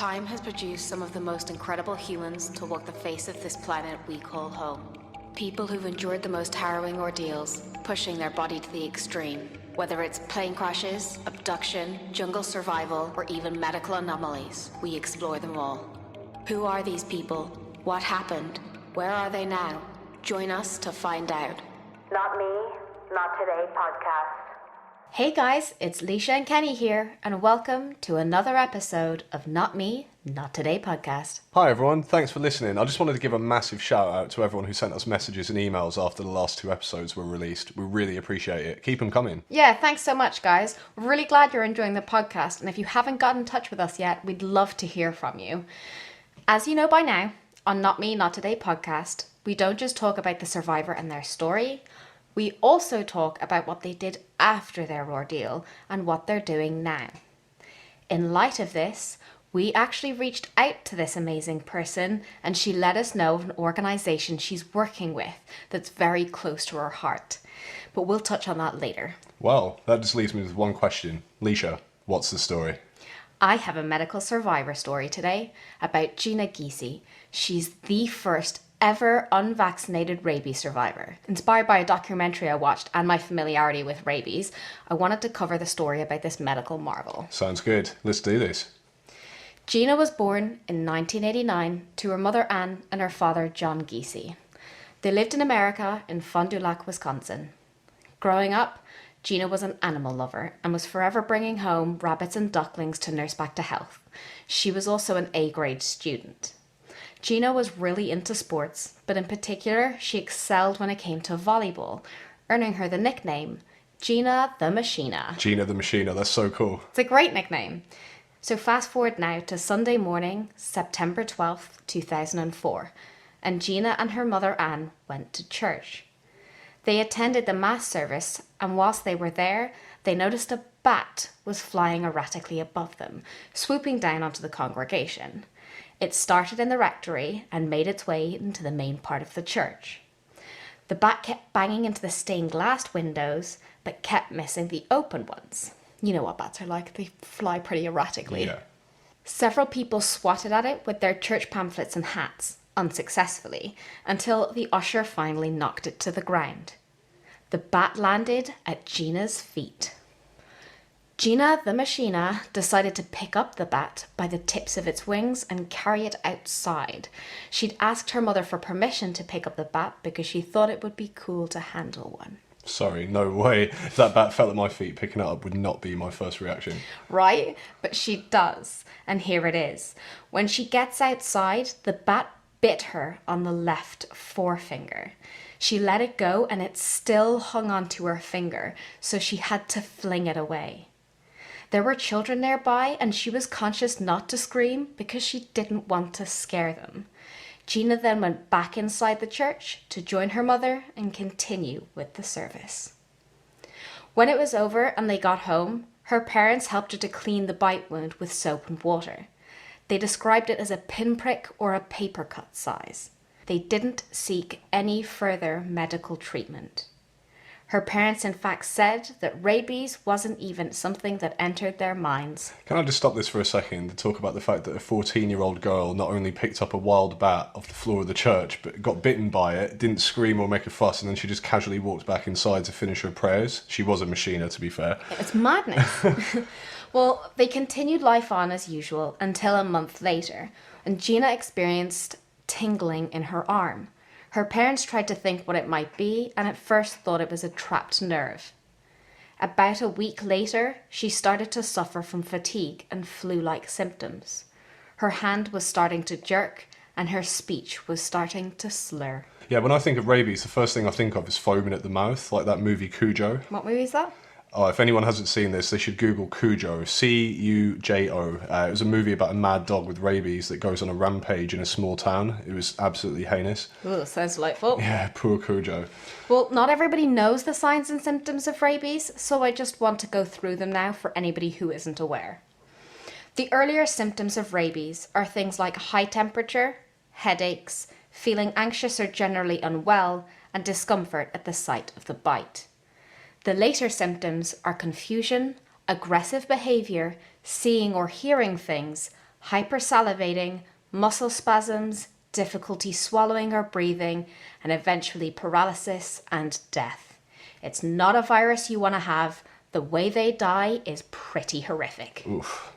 Time has produced some of the most incredible humans to walk the face of this planet we call home. People who've endured the most harrowing ordeals, pushing their body to the extreme. Whether it's plane crashes, abduction, jungle survival, or even medical anomalies, we explore them all. Who are these people? What happened? Where are they now? Join us to find out. Not Me, Not Today podcast. Hey guys, it's Leisha and Kenny here, and welcome to another episode of Not Me, Not Today podcast. Hi everyone, thanks for listening. I just wanted to give a massive shout out to everyone who sent us messages and emails after the last two episodes were released. We really appreciate it. Keep them coming. Yeah, thanks so much guys. We're really glad you're enjoying the podcast, and if you haven't got in touch with us yet, we'd love to hear from you. As you know by now, on Not Me, Not Today podcast, we don't just talk about the survivor and their story. We also talk about what they did after their ordeal and what they're doing now. In light of this, we actually reached out to this amazing person and she let us know of an organisation she's working with that's very close to her heart. But we'll touch on that later. Well, that just leaves me with one question. Leisha, what's the story? I have a medical survivor story today about Jeanna Geise. She's the first ever unvaccinated rabies survivor. Inspired by a documentary I watched and my familiarity with rabies, I wanted to cover the story about this medical marvel. Sounds good. Let's do this. Jeanna was born in 1989 to her mother Anne and her father John Geise. They lived in America in Fond du Lac, Wisconsin. Growing up, Jeanna was an animal lover and was forever bringing home rabbits and ducklings to nurse back to health. She was also an A-grade student. Jeanna was really into sports, but in particular, she excelled when it came to volleyball, earning her the nickname Jeanna the Machina. Jeanna the Machina, that's so cool. It's a great nickname. So fast forward now to Sunday morning, September 12th, 2004, and Jeanna and her mother Anne went to church. They attended the mass service, and whilst they were there, they noticed a bat was flying erratically above them, swooping down onto the congregation. It started in the rectory and made its way into the main part of the church. The bat kept banging into the stained glass windows, but kept missing the open ones. You know what bats are like, they fly pretty erratically. Yeah. Several people swatted at it with their church pamphlets and hats, unsuccessfully, until the usher finally knocked it to the ground. The bat landed at Jeanna's feet. Jeanna the Machina decided to pick up the bat by the tips of its wings and carry it outside. She'd asked her mother for permission to pick up the bat because she thought it would be cool to handle one. Sorry, no way. If that bat fell at my feet, picking it up would not be my first reaction. Right? But she does. And here it is. When she gets outside, the bat bit her on the left forefinger. She let it go and it still hung onto her finger, so she had to fling it away. There were children nearby and she was conscious not to scream because she didn't want to scare them. Jeanna then went back inside the church to join her mother and continue with the service. When it was over and they got home, her parents helped her to clean the bite wound with soap and water. They described it as a pinprick or a paper cut size. They didn't seek any further medical treatment. Her parents in fact said that rabies wasn't even something that entered their minds. Can I just stop this for a second and talk about the fact that a 14-year-old girl not only picked up a wild bat off the floor of the church, but got bitten by it, didn't scream or make a fuss, and then she just casually walked back inside to finish her prayers? She was a machina, to be fair. It's madness. Well, they continued life on as usual until a month later, and Jeanna experienced tingling in her arm. Her parents tried to think what it might be and at first thought it was a trapped nerve. About a week later, she started to suffer from fatigue and flu-like symptoms. Her hand was starting to jerk and her speech was starting to slur. Yeah, when I think of rabies, the first thing I think of is foaming at the mouth, like that movie Cujo. What movie is that? Oh, if anyone hasn't seen this, they should Google Cujo, C-U-J-O. It was a movie about a mad dog with rabies that goes on a rampage in a small town. It was absolutely heinous. Ooh, sounds delightful. Yeah, poor Cujo. Well, not everybody knows the signs and symptoms of rabies, so I just want to go through them now for anybody who isn't aware. The earlier symptoms of rabies are things like high temperature, headaches, feeling anxious or generally unwell, and discomfort at the site of the bite. The later symptoms are confusion, aggressive behaviour, seeing or hearing things, hypersalivating, muscle spasms, difficulty swallowing or breathing, and eventually paralysis and death. It's not a virus you want to have. The way they die is pretty horrific. Oof.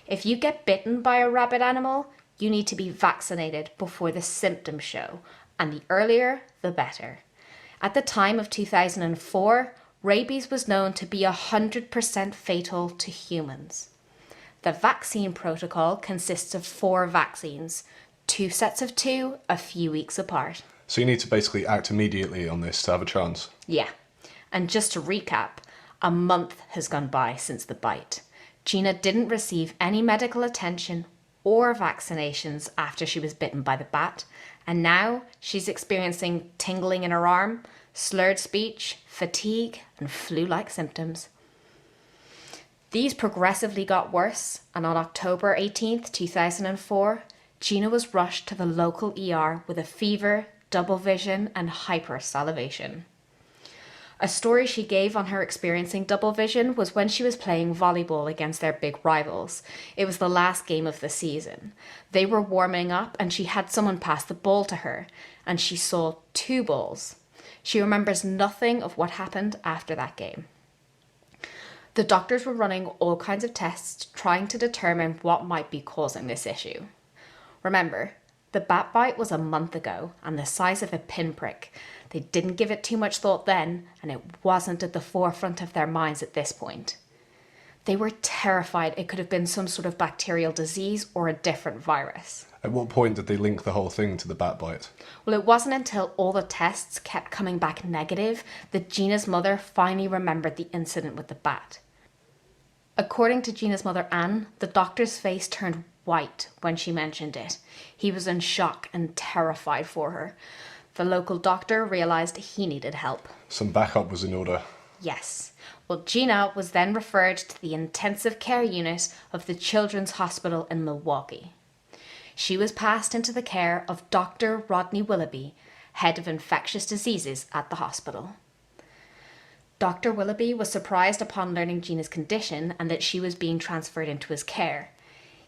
If you get bitten by a rabid animal, you need to be vaccinated before the symptoms show, and the earlier, the better. At the time of 2004, rabies was known to be 100% fatal to humans. The vaccine protocol consists of 4 vaccines, 2 sets of 2, a few weeks apart. So you need to basically act immediately on this to have a chance. Yeah, and just to recap, a month has gone by since the bite. Jeanna didn't receive any medical attention or vaccinations after she was bitten by the bat, and now she's experiencing tingling in her arm, slurred speech, fatigue, and flu-like symptoms. These progressively got worse, and on October 18th, 2004, Jeanna was rushed to the local ER with a fever, double vision, and hypersalivation. A story she gave on her experiencing double vision was when she was playing volleyball against their big rivals. It was the last game of the season. They were warming up and she had someone pass the ball to her, and she saw 2 balls. She remembers nothing of what happened after that game. The doctors were running all kinds of tests trying to determine what might be causing this issue. Remember, the bat bite was a month ago and the size of a pinprick. They didn't give it too much thought then, and it wasn't at the forefront of their minds at this point. They were terrified it could have been some sort of bacterial disease or a different virus. At what point did they link the whole thing to the bat bite? Well, it wasn't until all the tests kept coming back negative that Jeanna's mother finally remembered the incident with the bat. According to Jeanna's mother, Anne, the doctor's face turned white when she mentioned it. He was in shock and terrified for her. The local doctor realised he needed help. Some backup was in order. Yes. Well, Jeanna was then referred to the intensive care unit of the Children's Hospital in Milwaukee. She was passed into the care of Dr. Rodney Willoughby, head of infectious diseases at the hospital. Dr. Willoughby was surprised upon learning Jeanna's condition and that she was being transferred into his care.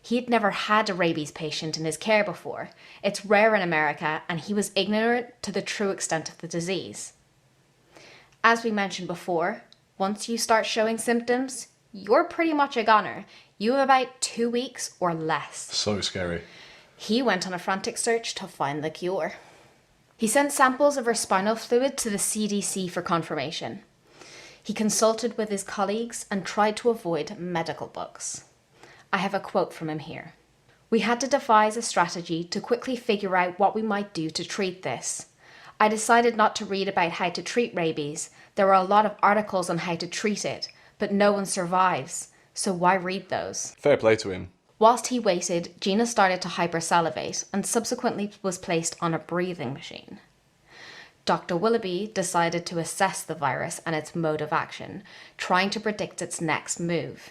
He had never had a rabies patient in his care before. It's rare in America, and he was ignorant to the true extent of the disease. As we mentioned before, once you start showing symptoms, you're pretty much a goner. You have about 2 weeks or less. So scary. He went on a frantic search to find the cure. He sent samples of her spinal fluid to the CDC for confirmation. He consulted with his colleagues and tried to avoid medical books. I have a quote from him here. "We had to devise a strategy to quickly figure out what we might do to treat this. I decided not to read about how to treat rabies. There are a lot of articles on how to treat it, but no one survives. So why read those?" Fair play to him. Whilst he waited, Jeanna started to hypersalivate and subsequently was placed on a breathing machine. Dr. Willoughby decided to assess the virus and its mode of action, trying to predict its next move.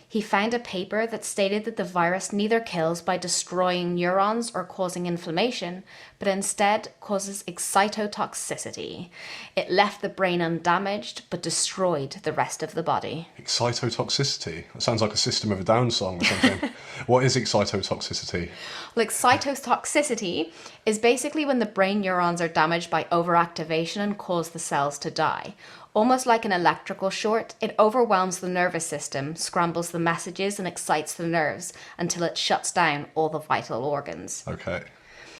He found a paper that stated that the virus neither kills by destroying neurons or causing inflammation, but instead causes excitotoxicity. It left the brain undamaged, but destroyed the rest of the body. Excitotoxicity? That sounds like a System of a Down song or something. What is excitotoxicity? Well, excitotoxicity is basically when the brain neurons are damaged by overactivation and cause the cells to die. Almost like an electrical short, it overwhelms the nervous system, scrambles the messages and excites the nerves until it shuts down all the vital organs. Okay.